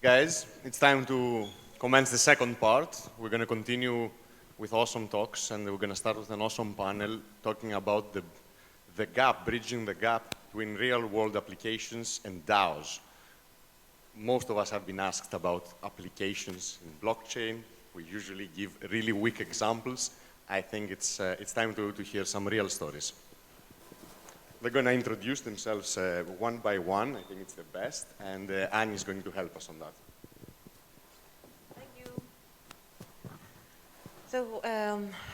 Guys, it's time to commence the second part. We're going to continue with awesome talks, and we're going to start with an awesome panel talking about the gap, bridging the gap between real-world applications and DAOs. Most of us have been asked about applications in blockchain. We usually give really weak examples. I think it's time to hear some real stories. They're going to introduce themselves one by one. I think it's the best. And Anni is going to help us on that. Thank you. So,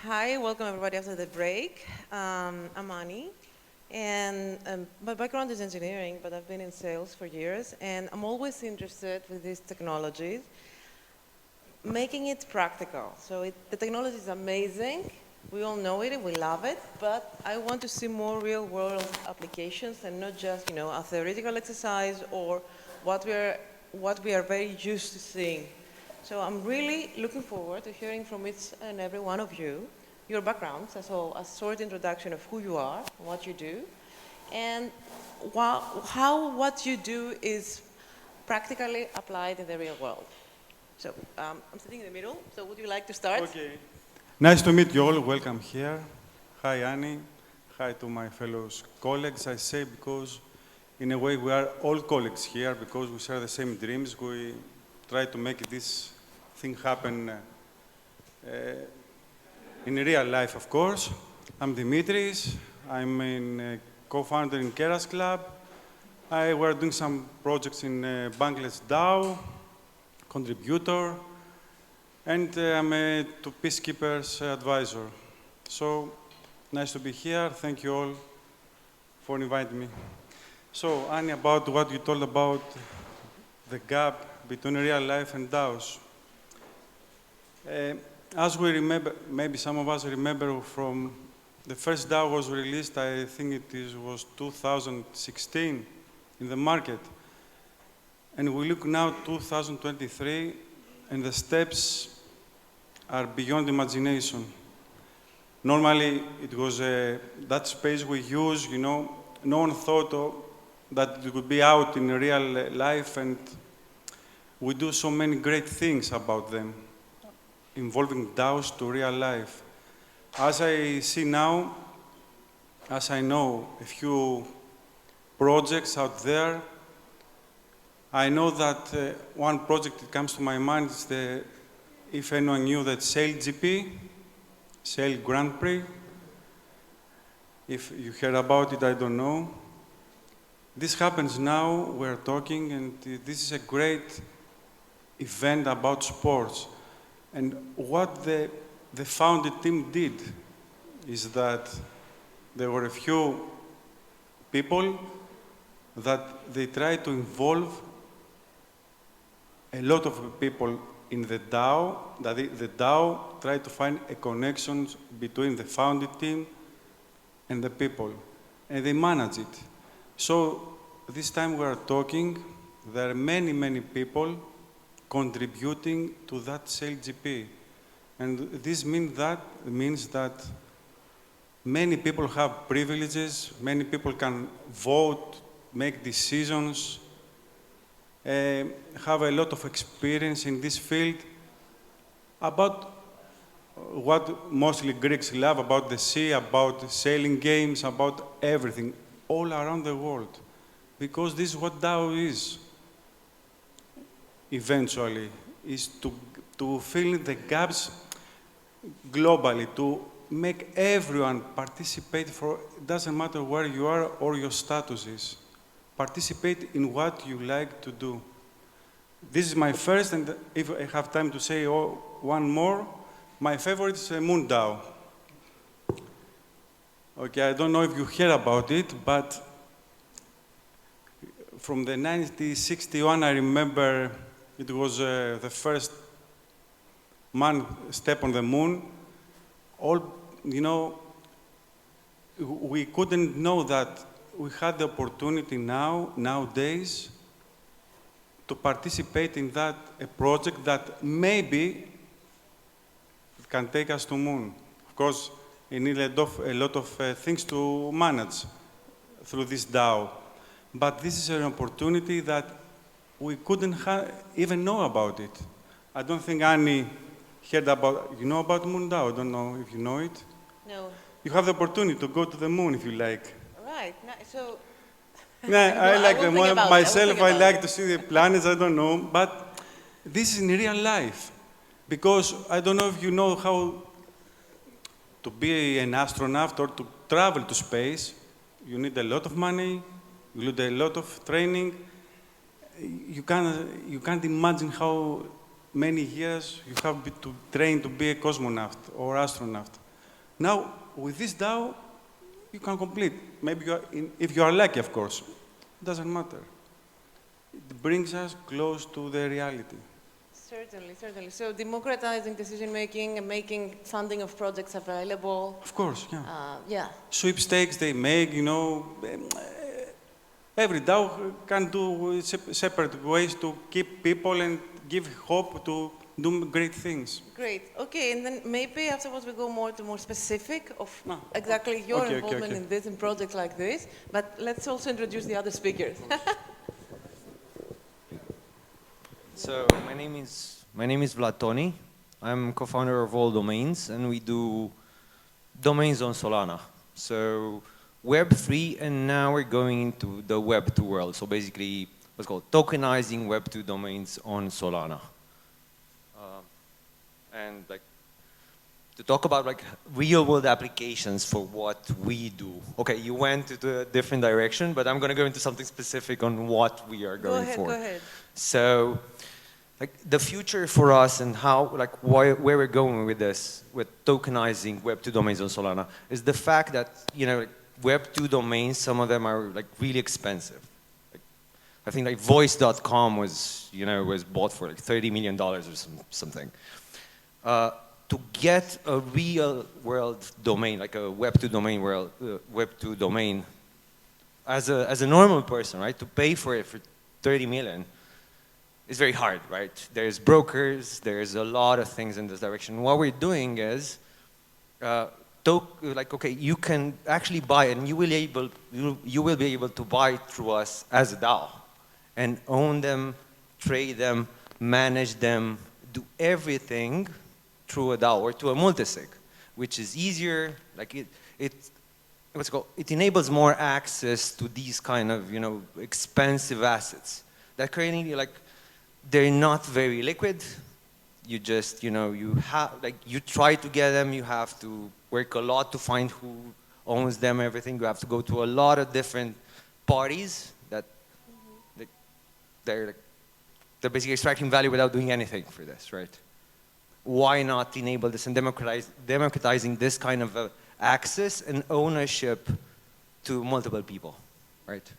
hi, welcome everybody after the break. I'm Anni, and my background is engineering, but I've been in sales for years, and I'm always interested with these technologies, making it practical. So the technology is amazing. We all know it, we love it, but I want to see more real-world applications and not just, a theoretical exercise or what we are very used to seeing. So I'm really looking forward to hearing from each and every one of you, your backgrounds, so a short introduction of who you are, what you do, and how what you do is practically applied in the real world. So I'm sitting in the middle, so would you like to start? Okay. Nice to meet you all. Welcome here. Hi, Anni. Hi to my fellow colleagues. I say because, in a way, we are all colleagues here because we share the same dreams. We try to make this thing happen in real life, of course. I'm Dimitris. I'm a co-founder in Keras Club. We're doing some projects in AthensDAOx, contributor. And I'm a Peacekeepers advisor. So, nice to be here. Thank you all for inviting me. So, Anni, about what you told about the gap between real life and DAOs. As we remember, maybe some of us remember from the first DAO was released, I think was 2016 in the market. And we look now 2023, and the steps are beyond imagination. Normally, it was that space we use, no one thought that it would be out in real life, and we do so many great things about them, involving DAOs to real life. As I see now, as I know a few projects out there, I know that one project that comes to my mind is if anyone knew that Sail GP, Sail Grand Prix, if you heard about it, I don't know. This happens now, we're talking, and this is a great event about sports. And what the founding team did is that there were a few people that they tried to involve a lot of people in the DAO, that the DAO tried to find a connection between the founding team and the people, and they manage it. So this time we are talking, there are many, many people contributing to that Sail GP. And this means that many people have privileges, many people can vote, make decisions, have a lot of experience in this field about what mostly Greeks love, about the sea, about sailing games, about everything, all around the world. Because this is what DAO is, eventually, is to fill in the gaps globally, to make everyone participate it doesn't matter where you are or your status is. Participate in what you like to do. This is my first, and if I have time to say one more, my favorite is MoonDAO. Okay, I don't know if you hear about it, but from the 1961, I remember it was the first man step on the moon. We couldn't know that we had the opportunity nowadays, to participate in a project that maybe can take us to moon. Of course, you need a lot of things to manage through this DAO. But this is an opportunity that we couldn't even know about it. I don't think Anni heard about, you know about Moon DAO? I don't know if you know it. No. You have the opportunity to go to the moon if you like. Right. So. Nah, I like the moon myself. I like to it. see the planets. I don't know, but this is in real life, because I don't know if you know how to be an astronaut or to travel to space. You need a lot of money. You need a lot of training. You can't imagine how many years you have to train to be a cosmonaut or astronaut. Now, with this DAO, you can complete. Maybe if you are lucky, of course. It doesn't matter. It brings us close to the reality. Certainly, certainly. So democratizing decision-making and making funding of projects available. Of course, yeah. Yeah. Sweepstakes they make, you know, every DAO can do separate ways to keep people and give hope to do great things. Great. Okay, and then maybe afterwards we go more to more specific of exactly your involvement in this and projects like this. But let's also introduce the other speakers. So my name is Vlad. I'm co-founder of All Domains, and we do domains on Solana. So Web3, and now we're going into the Web2 world. So basically, what's called tokenizing Web2 domains on Solana. And like to talk about like real-world applications for what we do. Okay, you went into a different direction, but I'm going to go into something specific on what we are going for. Go ahead. So, like the future for us and how, like, where we're going with this, with tokenizing Web2 domains on Solana, is the fact that, you know, like Web2 domains, some of them are like really expensive. Like, I think like voice.com was, you know, was bought for like $30 million or something. To get a real world domain, like a Web2 domain Web2 domain, as a normal person, right, to pay for it for 30 million, it's very hard, right? There's brokers, there's a lot of things in this direction. What we're doing is, like, okay, you can actually buy, and you will be able to buy through us as a DAO, and own them, trade them, manage them, do everything through a DAO or to a multisig, which is easier. Like it enables more access to these kind of, you know, expensive assets that currently, like, they're not very liquid. You just, you know, you try to get them, you have to work a lot to find who owns them, everything. You have to go to a lot of different parties that they're basically extracting value without doing anything for this, right? Why not enable this and democratizing this kind of access and ownership to multiple people, right?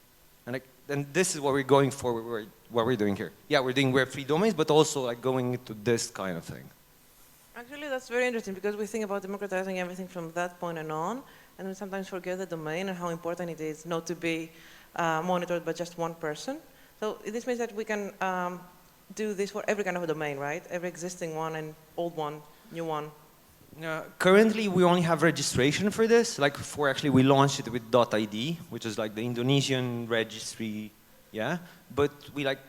And this is what we're going for, what we're doing here. Yeah, we're doing Web3 domains, but also like going into this kind of thing. Actually, that's very interesting because we think about democratizing everything from that point and on, and we sometimes forget the domain and how important it is not to be monitored by just one person. So this means that we can do this for every kind of a domain, right? Every existing one and old one, new one. Currently, we only have registration for this. Like we launched it with .id, which is like the Indonesian registry, yeah. But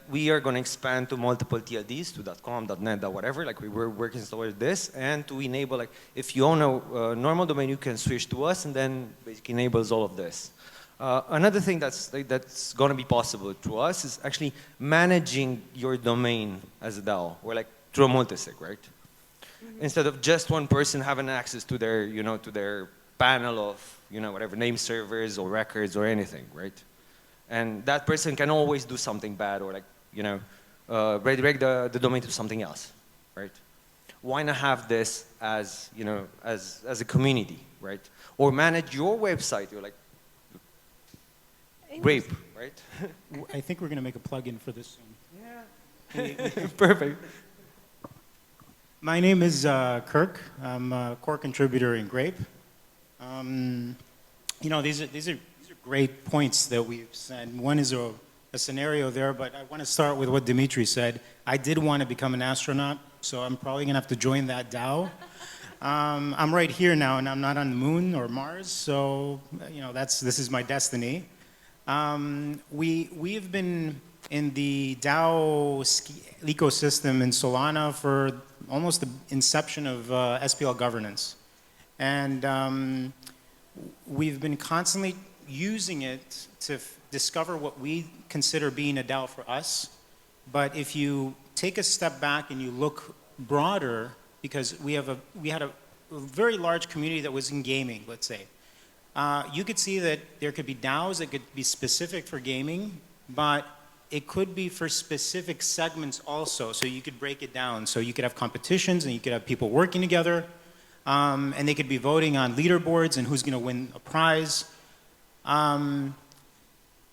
we are going to expand to multiple TLDs, to .com, .net, whatever. Like we were working towards this, and to enable, like, if you own a normal domain, you can switch to us, and then basically enables all of this. Another thing that's going to be possible to us is actually managing your domain as a DAO, or like through a multisig, right? Mm-hmm. Instead of just one person having access to their, you know, to their panel of, you know, whatever, name servers or records or anything, right? And that person can always do something bad or, like, you know, redirect the domain to something else, right? Why not have this as, you know, as a community, right? Or manage your website, you're like, rape, right? I think we're going to make a plug-in for this soon. Yeah. Perfect. My name is Kirk. I'm a core contributor in Grape. You know, these are great points that we've said. One is a scenario there, but I want to start with what Dimitris said. I did want to become an astronaut, so I'm probably going to have to join that DAO. I'm right here now, and I'm not on the moon or Mars, so, you know, this is my destiny. We've been in the DAO ecosystem in Solana for almost the inception of SPL governance. And we've been constantly using it to discover what we consider being a DAO for us. But if you take a step back and you look broader, because we had a very large community that was in gaming, let's say. You could see that there could be DAOs that could be specific for gaming, but it could be for specific segments also, so you could break it down. So you could have competitions and you could have people working together, and they could be voting on leaderboards and who's going to win a prize.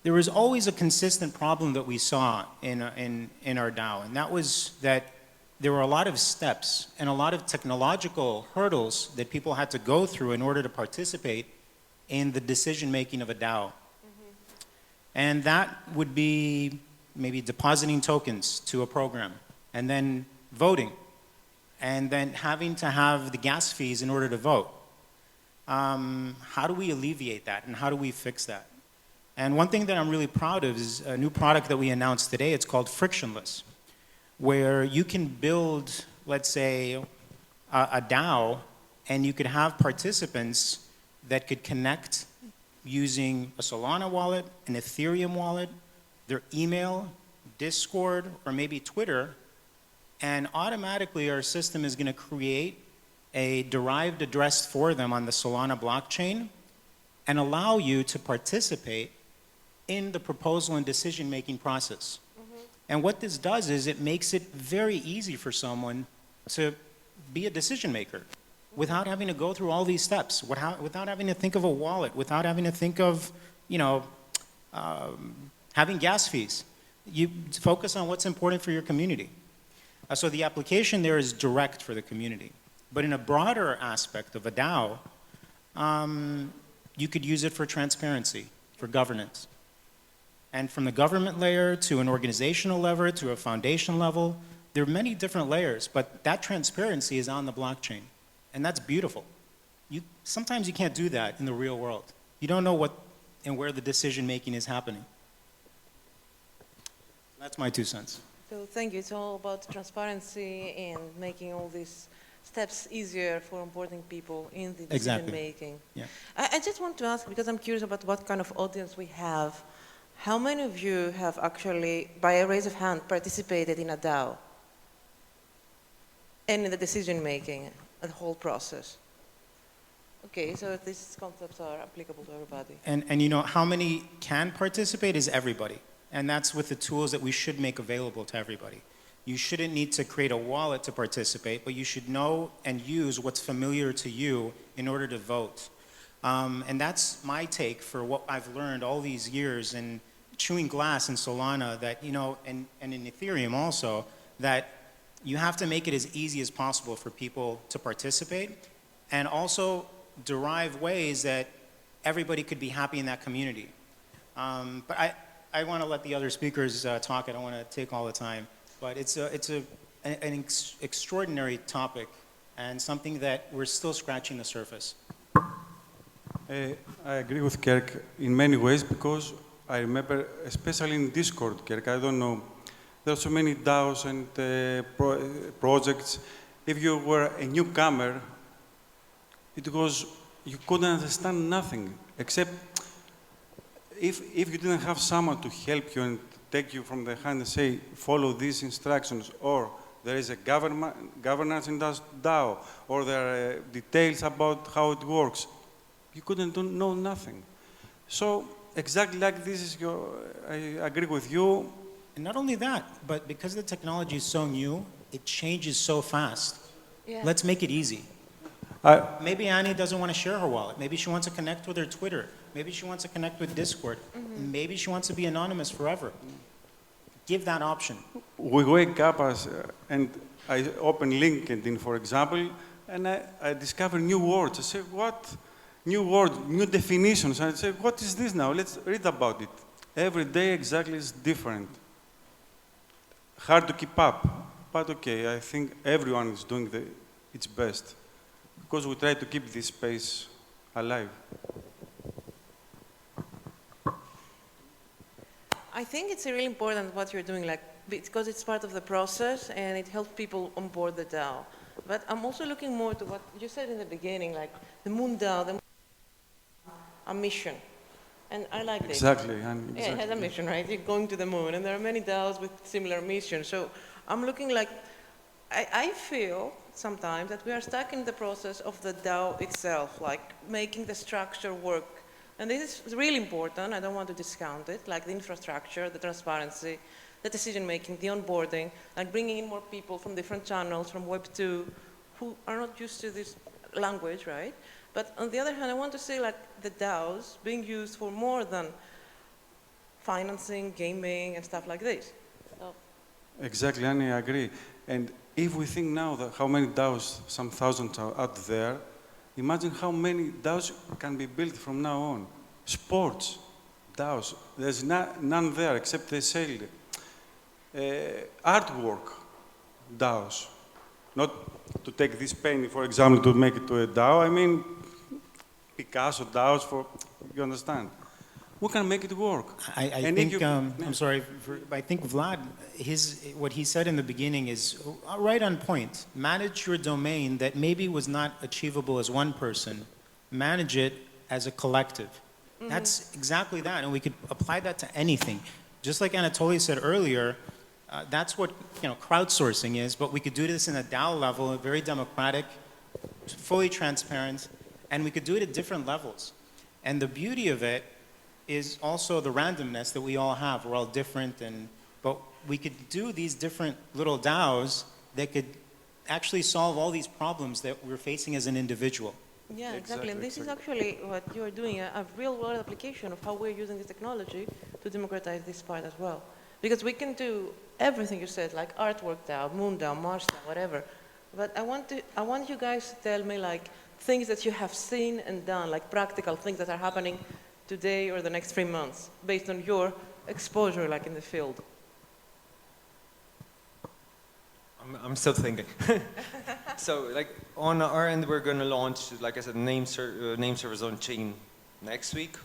There was always a consistent problem that we saw in our DAO, and that was that there were a lot of steps and a lot of technological hurdles that people had to go through in order to participate in the decision-making of a DAO. And that would be maybe depositing tokens to a program, and then voting, and then having to have the gas fees in order to vote. How do we alleviate that, and how do we fix that? And one thing that I'm really proud of is a new product that we announced today. It's called Frictionless, where you can build, let's say, a DAO, and you could have participants that could connect using a Solana wallet, an Ethereum wallet, their email, Discord, or maybe Twitter, and automatically our system is going to create a derived address for them on the Solana blockchain and allow you to participate in the proposal and decision-making process. And what this does is it makes it very easy for someone to be a decision maker without having to go through all these steps, without having to think of a wallet, without having to think of, having gas fees. You focus on what's important for your community. So the application there is direct for the community. But in a broader aspect of a DAO, you could use it for transparency, for governance. And from the government layer to an organizational level to a foundation level, there are many different layers, but that transparency is on the blockchain. And that's beautiful. Sometimes you can't do that in the real world. You don't know what and where the decision making is happening. That's my 2 cents. So thank you. It's all about transparency and making all these steps easier for onboarding people in the decision making. Yeah. I just want to ask, because I'm curious about what kind of audience we have, how many of you have actually, by a raise of hand, participated in a DAO and in the decision making, the whole process? Okay, so these concepts are applicable to everybody. And how many can participate is everybody. And that's with the tools that we should make available to everybody. You shouldn't need to create a wallet to participate, but you should know and use what's familiar to you in order to vote. And that's my take for what I've learned all these years in chewing glass in Solana, that, and in Ethereum also, that you have to make it as easy as possible for people to participate, and also derive ways that everybody could be happy in that community. But I want to let the other speakers talk. I don't want to take all the time. But it's an extraordinary topic and something that we're still scratching the surface. I agree with Kirk in many ways, because I remember, especially in Discord, Kirk, I don't know, there are so many DAOs and projects. If you were a newcomer, you couldn't understand nothing, except if you didn't have someone to help you and take you from the hand and say, follow these instructions, or there is a governance in that DAO, or there are details about how it works, you couldn't know nothing. So exactly like this is I agree with you. And not only that, but because the technology is so new, it changes so fast. Yeah. Let's make it easy. Maybe Anni doesn't want to share her wallet. Maybe she wants to connect with her Twitter. Maybe she wants to connect with Discord. Maybe she wants to be anonymous forever. Give that option. We wake up and I open LinkedIn, for example, and I discover new words. I say, what? New words, new definitions. I say, what is this now? Let's read about it. Every day exactly is different. Hard to keep up, but okay, I think everyone is doing its best, because we try to keep this space alive. I think it's really important what you're doing, like, because it's part of the process and it helps people onboard the DAO. But I'm also looking more to what you said in the beginning, like the Moon DAO, a mission. And I like this. Exactly, Anni, Yeah, it has a mission, right? You're going to the moon, and there are many DAOs with similar missions. So I'm looking like, I feel sometimes that we are stuck in the process of the DAO itself, like making the structure work. And this is really important. I don't want to discount it, like the infrastructure, the transparency, the decision-making, the onboarding, like bringing in more people from different channels, from Web2, who are not used to this language, right? But on the other hand, I want to say like the DAOs being used for more than financing, gaming, and stuff like this. So. Exactly, Anni, I agree. And if we think now that how many DAOs, some thousands are out there, imagine how many DAOs can be built from now on. Sports, DAOs, there's none there except they sell artwork, DAOs. Not to take this painting, for example, to make it to a DAO, I mean, Picasso DAOs for, you understand? We can make it work. I think, I'm sorry, I think Vlad, what he said in the beginning is right on point. Manage your domain that maybe was not achievable as one person. Manage it as a collective. Mm-hmm. That's exactly that, and we could apply that to anything. Just like Anatoly said earlier, that's what crowdsourcing is, but we could do this in a DAO level, very democratic, fully transparent, and we could do it at different levels. And the beauty of it is also the randomness that we all have. We're all different, but we could do these different little DAOs that could actually solve all these problems that we're facing as an individual. Yeah, exactly. And this is actually what you're doing, a real-world application of how we're using this technology to democratize this part as well. Because we can do everything you said, like artwork DAO, Moon DAO, Mars DAO, whatever. But I want you guys to tell me like things that you have seen and done, like practical things that are happening today or the next 3 months, based on your exposure, like in the field. I'm still thinking. So, like on our end, we're going to launch, like I said, name servers on chain next week.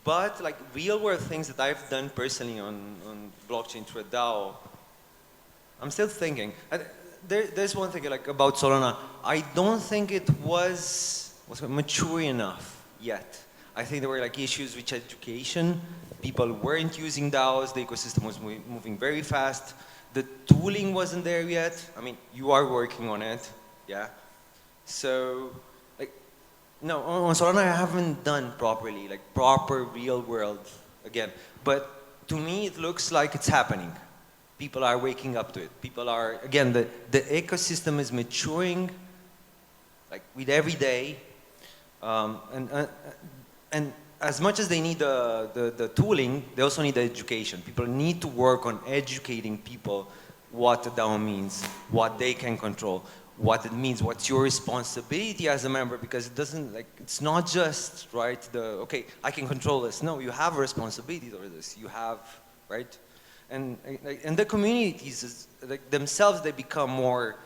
But like real-world things that I've done personally on blockchain through a DAO, I'm still thinking. There's one thing like about Solana. I don't think it was mature enough yet. I think there were like issues with education. People weren't using DAOs. The ecosystem was moving very fast. The tooling wasn't there yet. I mean, you are working on it, yeah. So, like, no, on Solana I haven't done properly, like proper real world again. But to me, it looks like it's happening. People are waking up to it. People are, again, the ecosystem is maturing, like with every day. And as much as they need the tooling, they also need the education. People need to work on educating people what the DAO means, what they can control, what it means, what's your responsibility as a member, because it doesn't, like, it's not just, right, okay, I can control this. No, you have a responsibility over this. You have, right? And the communities, like, themselves, they become more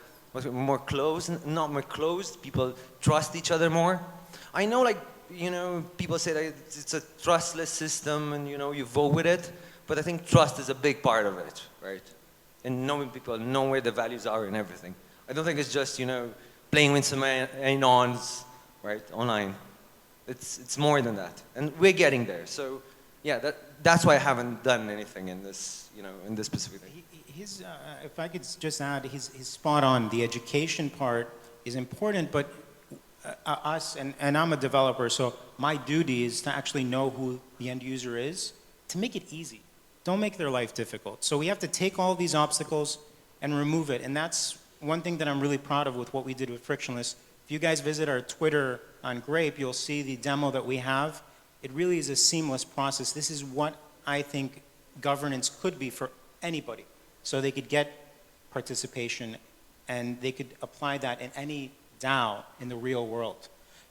closed, not more closed. People trust each other more. I know, like, people say that it's a trustless system and, you vote with it, but I think trust is a big part of it, right? And knowing people, know where the values are and everything. I don't think it's just, playing with some anons, right, online. It's more than that. And we're getting there. So, yeah, that's why I haven't done anything in this, in this specific thing. If I could just add, he's spot on. The education part is important, but us, and I'm a developer, so my duty is to actually know who the end user is, to make it easy. Don't make their life difficult. So we have to take all these obstacles and remove it. And that's one thing that I'm really proud of with what we did with Frictionless. If you guys visit our Twitter on Grape, you'll see the demo that we have. It really is a seamless process. This is what I think governance could be for anybody. So they could get participation and they could apply that in any DAO in the real world.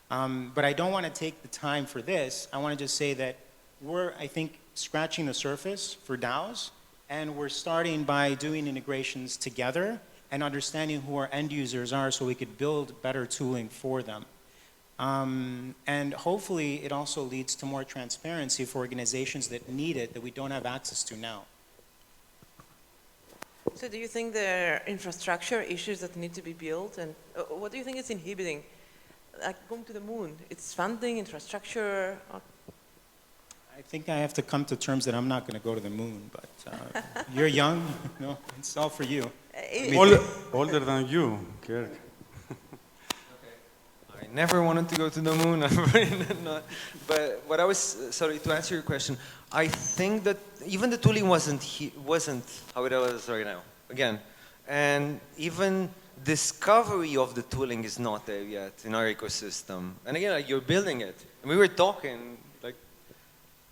But I don't want to take the time for this. I want to just say that we're, I think, scratching the surface for DAOs, and we're starting by doing integrations together and understanding who our end users are so we could build better tooling for them. And hopefully it also leads to more transparency for organizations that need it that we don't have access to now. So do you think there are infrastructure issues that need to be built? And what do you think is inhibiting? Like going to the moon, it's funding, infrastructure? I think I have to come to terms that I'm not going to go to the moon, but you're young, no, it's all for you. Older than you, Kirk. I never wanted to go to the moon. But what I was, sorry, to answer your question, I think that even the tooling wasn't how it is right now, again. And even discovery of the tooling is not there yet in our ecosystem. And again, like, you're building it. And we were talking like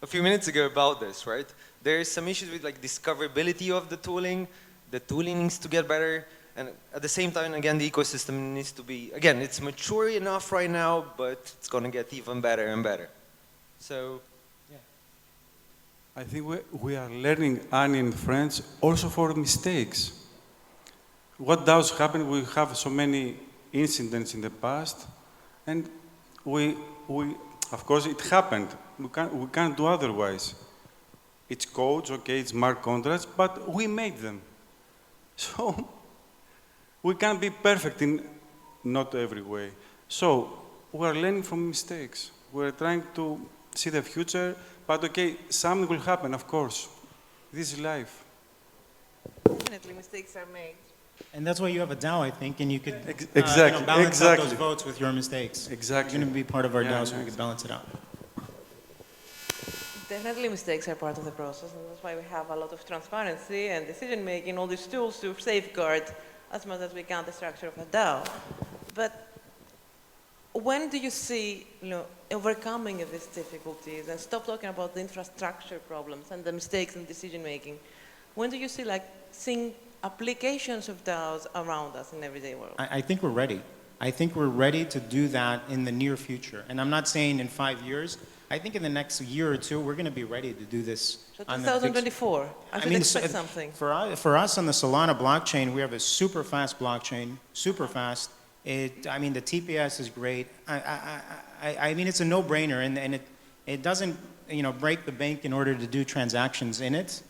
a few minutes ago about this, right? There's some issues with like discoverability of the tooling needs to get better. And at the same time, again, the ecosystem needs to be, again, it's mature enough right now, but it's going to get even better and better. So, yeah. I think we are learning, Anni and friends, also for mistakes. What does happen? We have so many incidents in the past, and we of course, it happened. We can't do otherwise. It's codes, okay, it's smart contracts, but we made them. So, we can't be perfect in not every way. So, we are learning from mistakes. We're trying to see the future, but okay, something will happen, of course. This is life. Definitely mistakes are made. And that's why you have a DAO, I think, and you could Exactly. balance out those votes with your mistakes. Exactly. You're going to be part of our Yeah, DAO, so we nice. can balance it out. Definitely mistakes are part of the process, and that's why we have a lot of transparency and decision-making, all these tools to safeguard as much as we can the structure of a DAO. But when do you see, overcoming of these difficulties and stop talking about the infrastructure problems and the mistakes in decision-making? When do you see, seeing applications of DAOs around us in the everyday world? I think we're ready. I think we're ready to do that in the near future. And I'm not saying in 5 years. I think in the next year or two, we're going to be ready to do this. So on the big- 2024, I should expect something. For us on the Solana blockchain, we have a super fast blockchain, super fast. The TPS is great. I mean, it's a no-brainer, and it doesn't, break the bank in order to do transactions in it.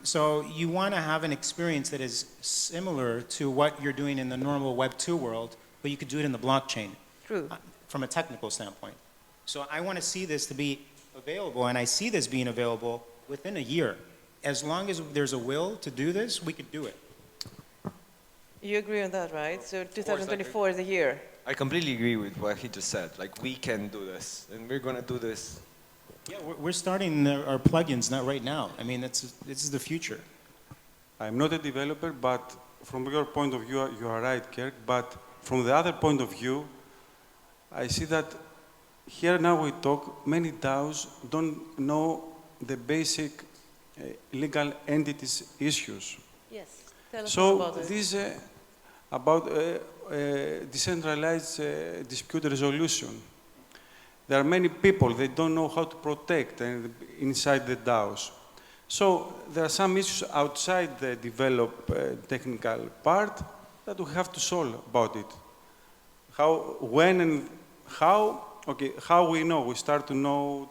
So you want to have an experience that is similar to what you're doing in the normal Web 2 world, but you could do it in the blockchain. True. From a technical standpoint. So I want to see this to be available, and I see this being available within a year. As long as there's a will to do this, we could do it. You agree on that, right? So 2024 is the year. I completely agree with what he just said. Like, we can do this, and we're going to do this. Yeah, we're starting our plugins not right now. I mean, this is the future. I'm not a developer, but from your point of view, you are right, Kirk. But from the other point of view, I see that here now we talk, many DAOs don't know the basic legal entities issues. Yes. Tell us more So about this about decentralized dispute resolution. There are many people, they don't know how to protect inside the DAOs. So there are some issues outside the developed technical part that we have to solve about it. How, when and how, okay, how we know, we start to know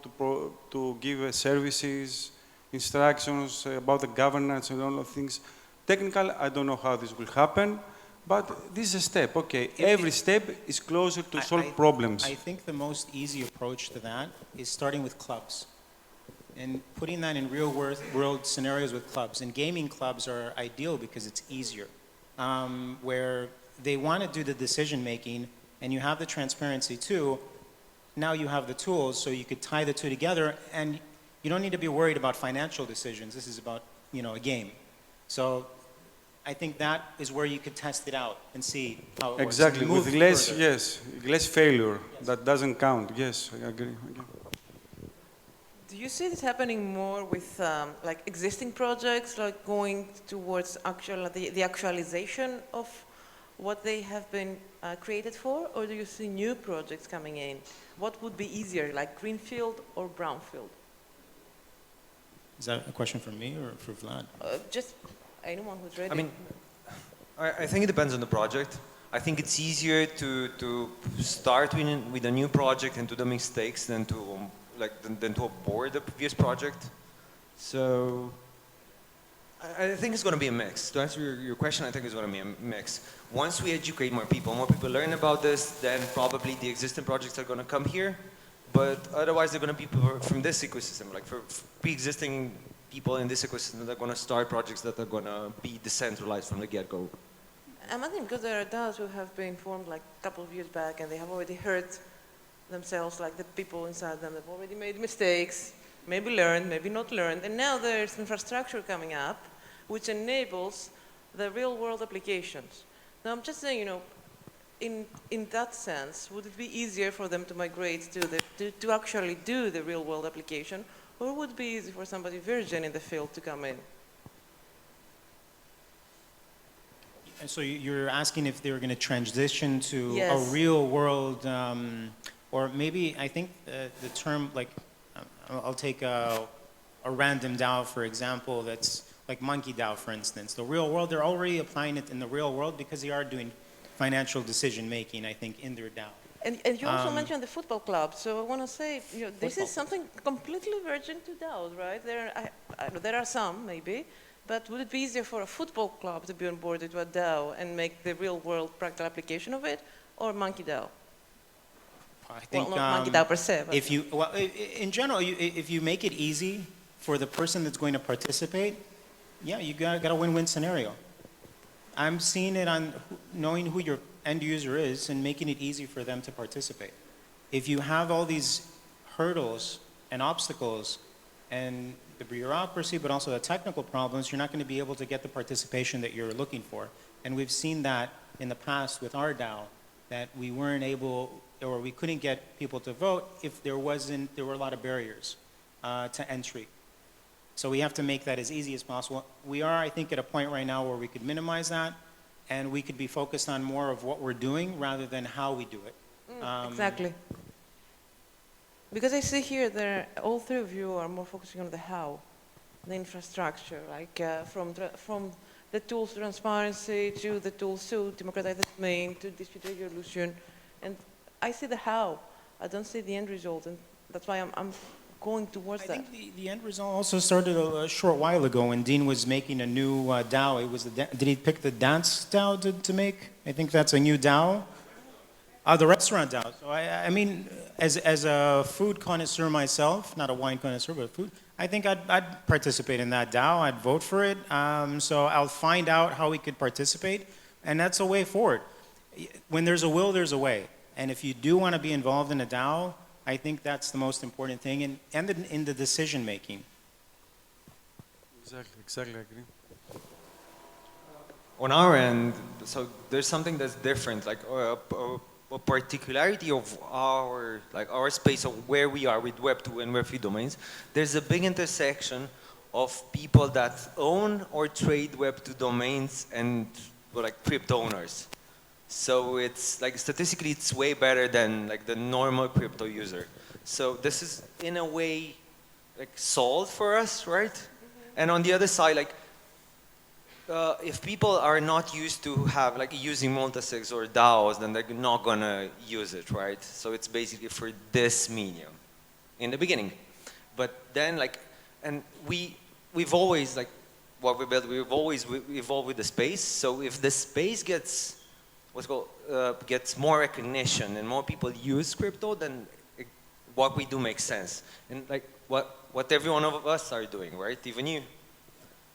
to give services, instructions about the governance and all of things. Technical, I don't know how this will happen, but this is a step, okay. Every step is closer to solve problems. I think the most easy approach to that is starting with clubs and putting that in real world scenarios with clubs. And gaming clubs are ideal because it's easier, where they want to do the decision making and you have the transparency too. Now you have the tools so you could tie the two together and you don't need to be worried about financial decisions. This is about, a game. So I think that is where you could test it out and see how it Exactly, works. with less, yes, less failure. Yes. That doesn't count. Yes, I agree. Do you see this happening more with existing projects, like going towards the actualization of what they have been created for, or do you see new projects coming in? What would be easier, like greenfield or brownfield? Is that a question for me or for Vlad? Just anyone who's ready. I mean, I think it depends on the project. I think it's easier to start with a new project and to do mistakes than to abort the previous project. So I think it's going to be a mix. To answer your question, I think it's going to be a mix. Once we educate more people learn about this, then probably the existing projects are going to come here. But otherwise, they're going to be people from this ecosystem, like for pre-existing people in this ecosystem that are going to start projects that are going to be decentralized from the get-go. I think because there are DAOs who have been formed like a couple of years back and they have already hurt themselves, like the people inside them have already made mistakes, maybe learned, maybe not learned, and now there's infrastructure coming up which enables the real-world applications. Now I'm just saying, in that sense, would it be easier for them to migrate to actually do the real-world application, or would it be easy for somebody virgin in the field to come in? And so you're asking if they were going to transition to Yes. a real world, or maybe I think the term, like, I'll take a random DAO, for example, that's like Monkey DAO, for instance. The real world, they're already applying it in the real world because they are doing financial decision making, I think, in their DAO. And you also mentioned the football club, so I want to say, this Football. is something completely virgin to DAOs, right? There are some, maybe, but would it be easier for a football club to be onboarded to a DAO and make the real-world practical application of it, or Monkey DAO? I think, well, not Monkey DAO per se, but if you, well, in general, if you make it easy for the person that's going to participate, yeah, you got a win-win scenario. I'm seeing it on knowing who your end user is and making it easy for them to participate. If you have all these hurdles and obstacles and the bureaucracy, but also the technical problems, you're not going to be able to get the participation that you're looking for. And we've seen that in the past with our DAO, that we weren't able, or we couldn't get people to vote if there were a lot of barriers to entry. So we have to make that as easy as possible. We are, I think, at a point right now where we could minimize that, and we could be focused on more of what we're doing rather than how we do it. exactly. Because I see here that all three of you are more focusing on the how, the infrastructure, like from the tools to transparency to the tools to democratize the domain to dispute resolution, and I see the how. I don't see the end result, and that's why I'm going towards I that. think the end result also started a short while ago when Dean was making a new DAO. It was did he pick the dance DAO to make? I think that's a new DAO. The restaurant DAO. So I mean, as a food connoisseur myself, not a wine connoisseur, but food, I think I'd participate in that DAO. I'd vote for it. So I'll find out how we could participate, and that's a way forward. When there's a will, there's a way. And if you do want to be involved in a DAO, I think that's the most important thing, and in the decision making. Exactly, I agree. On our end, so there's something that's different, like a particularity of our space of where we are with Web 2 and Web 3 domains. There's a big intersection of people that own or trade Web 2 domains and like crypto owners. So it's like statistically it's way better than like the normal crypto user. So this is in a way like solved for us, right? And on the other side, like if people are not used to have like using multisigs or DAOs, then they're not gonna use it, right? So it's basically for this medium in the beginning. But then like, and we've always like what we built, we've always evolved with the space. So if the space gets gets more recognition and more people use crypto, then what we do makes sense. And like what every one of us are doing, right? Even you.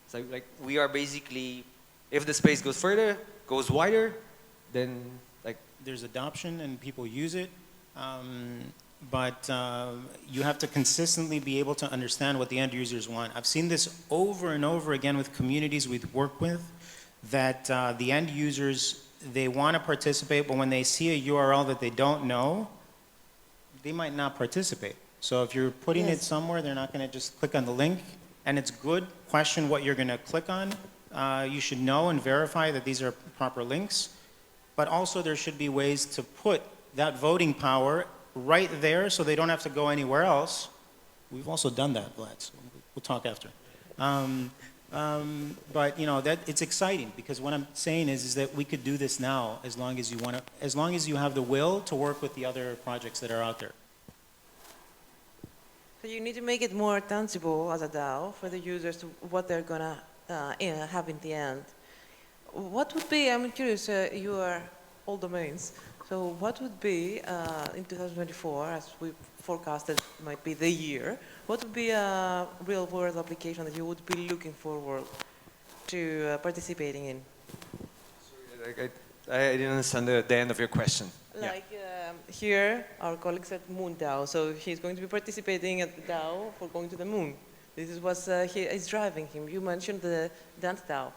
So like we are basically, if the space goes further, goes wider, then like There's adoption and people use it, but you have to consistently be able to understand what the end users want. I've seen this over and over again with communities we work with, that the end users, they want to participate, but when they see a URL that they don't know, they might not participate. So if you're putting it somewhere, they're not going to just click on the link. And it's good, question what you're going to click on. You should know and verify that these are proper links. But also there should be ways to put that voting power right there so they don't have to go anywhere else. We've also done that, Vlad, so we'll talk after. But you know that it's exciting because what I'm saying is that we could do this now as long as you want to, as long as you have the will to work with the other projects that are out there. So you need to make it more tangible as a DAO for the users to what they're gonna have in the end. What would be, I'm curious, you are all domains, so what would be in 2024, as we forecasted might be the year, what would be a real world application that you would be looking forward to participating in? Sorry, I didn't understand the end of your question. Like here, our colleague said Moon DAO, so he's going to be participating at the DAO for going to the moon. This is what is driving him. You mentioned the Dance DAO.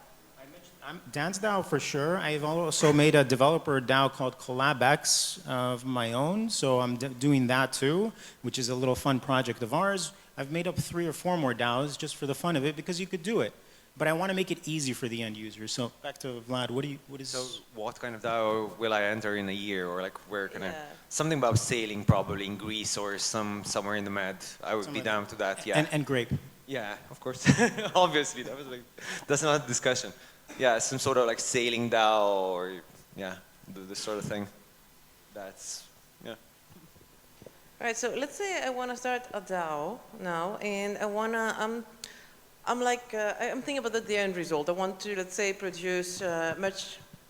Dance DAO for sure. I've also made a developer DAO called CollabX of my own, so I'm doing that too, which is a little fun project of ours. I've made up 3 or 4 more DAOs just for the fun of it because you could do it. But I want to make it easy for the end user. So back to Vlad, So what kind of DAO will I enter in a year, or like where can I? Something about sailing probably in Greece or somewhere in the Med. I would be down to that. Yeah. And grape. Yeah, of course. Obviously, that was like that's not a discussion. Yeah, some sort of like sailing DAO or yeah, the sort of thing. That's yeah. All right, so let's say I want to start a DAO now, and I want to, I'm thinking about the end result. I want to, let's say, produce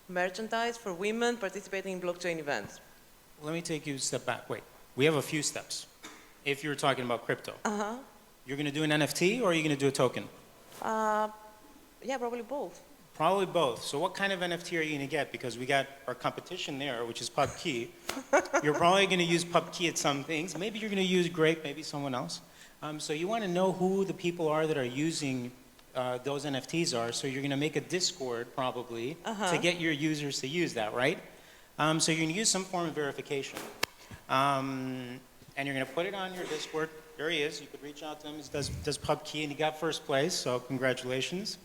merchandise for women participating in blockchain events. Let me take you a step back. Wait, we have a few steps. If you're talking about crypto, you're going to do an NFT or are you going to do a token? Yeah, probably both. Probably both. So what kind of NFT are you going to get? Because we got our competition there, which is PubKey. You're probably going to use PubKey at some things. Maybe you're going to use Grape, maybe someone else. So you want to know who the people are that are using those NFTs are. So you're going to make a Discord probably to get your users to use that, right? So you're going to use some form of verification. And you're going to put it on your Discord. There he is. You could reach out to him. He does PubKey, and he got first place, so congratulations.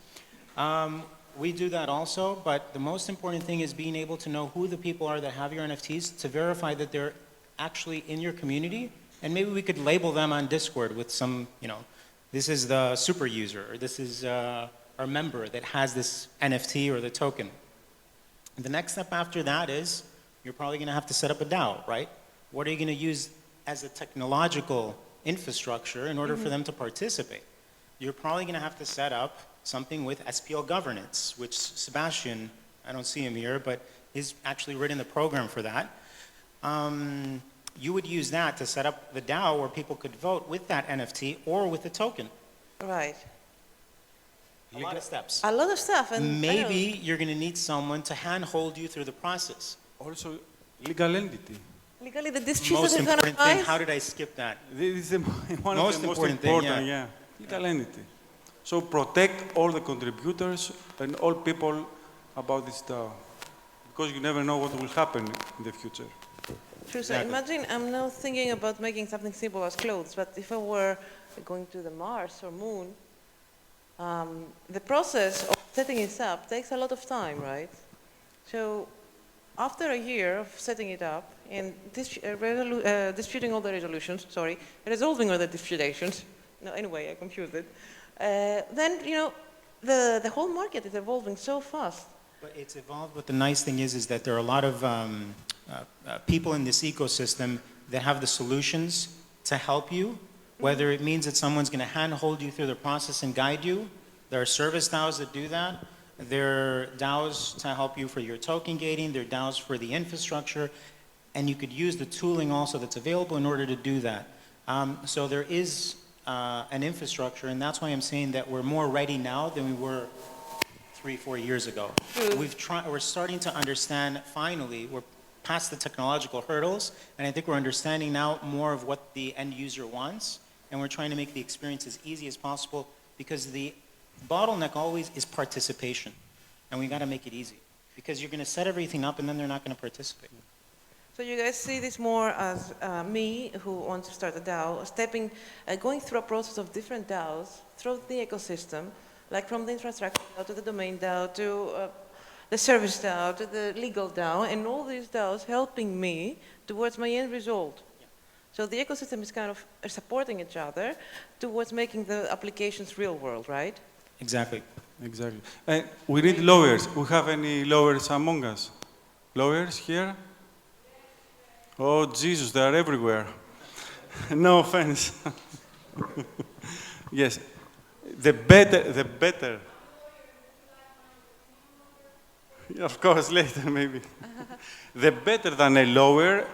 We do that also, but the most important thing is being able to know who the people are that have your NFTs to verify that they're actually in your community, and maybe we could label them on Discord with some, you know, this is the super user, or this is our member that has this NFT or the token. The next step after that is you're probably going to have to set up a DAO, right? What are you going to use as a technological infrastructure in order for them to participate? You're probably going to have to set up something with SPL governance, which Sebastian, I don't see him here, but he's actually written the program for that. You would use that to set up the DAO where people could vote with that NFT or with the token. Right. A lot of steps. A lot of stuff. And maybe you're going to need someone to handhold you through the process. Also, legal entity. Legally, the disputes Most that are going to important thing, arise. how did I skip that? This is one Most of the most important thing, important, yeah. Legal entity. So protect all the contributors and all people about this DAO, because you never know what will happen in the future. True. So imagine I'm now thinking about making something simple as clothes, but if I were going to the Mars or Moon, the process of setting it up takes a lot of time, right? So after a year of setting it up and disputing all the resolutions, resolving all the disputations, no, anyway, I confused it. Then, you know, the whole market is evolving so fast. But it's evolved, but the nice thing is that there are a lot of people in this ecosystem that have the solutions to help you, whether it means that someone's going to handhold you through the process and guide you. There are service DAOs that do that. There are DAOs to help you for your token gating. There are DAOs for the infrastructure. And you could use the tooling also that's available in order to do that. So there is an infrastructure, and that's why I'm saying that we're more ready now than we were 3-4 years ago. We're starting to understand, finally, we're past the technological hurdles, and I think we're understanding now more of what the end user wants, and we're trying to make the experience as easy as possible, because the bottleneck always is participation, and we got to make it easy, because you're going to set everything up and then they're not going to participate. So you guys see this more as me, who wants to start a DAO, going through a process of different DAOs through the ecosystem, like from the infrastructure DAO to the domain DAO to the service DAO to the legal DAO, and all these DAOs helping me towards my end result. Yeah. So the ecosystem is kind of supporting each other towards making the applications real world, right? Exactly. Exactly. We need lawyers. We have any lawyers among us? Lawyers here? Oh, Jesus, they are everywhere. No offense. Yes. The better. Of course, later maybe. The better than a lawyer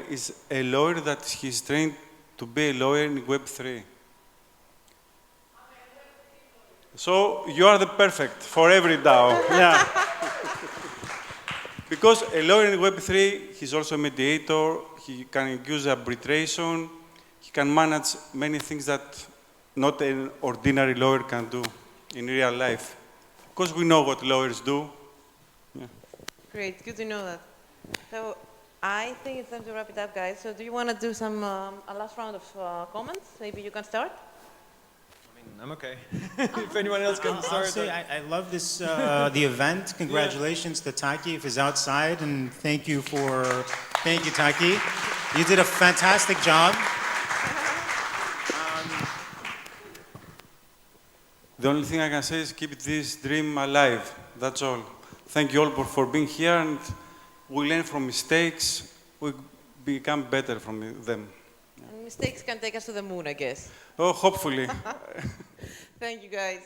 is a lawyer that he's trained to be a lawyer in Web3. So you are the perfect for every DAO. Yeah. Because a lawyer in Web3, he's also a mediator, he can use arbitration, he can manage many things that not an ordinary lawyer can do in real life. Because we know what lawyers do. Yeah. Great, good to know that. So I think it's time to wrap it up, guys. So do you want to do some a last round of comments? Maybe you can start. I'm okay. If anyone else can I'll start. say I love this, the event. Congratulations to Taki if he's outside, and thank you, Taki. You did a fantastic job. The only thing I can say is keep this dream alive. That's all. Thank you all for being here, and we learn from mistakes. We become better from them. And mistakes can take us to the moon, I guess. Oh, hopefully. Thank you, guys.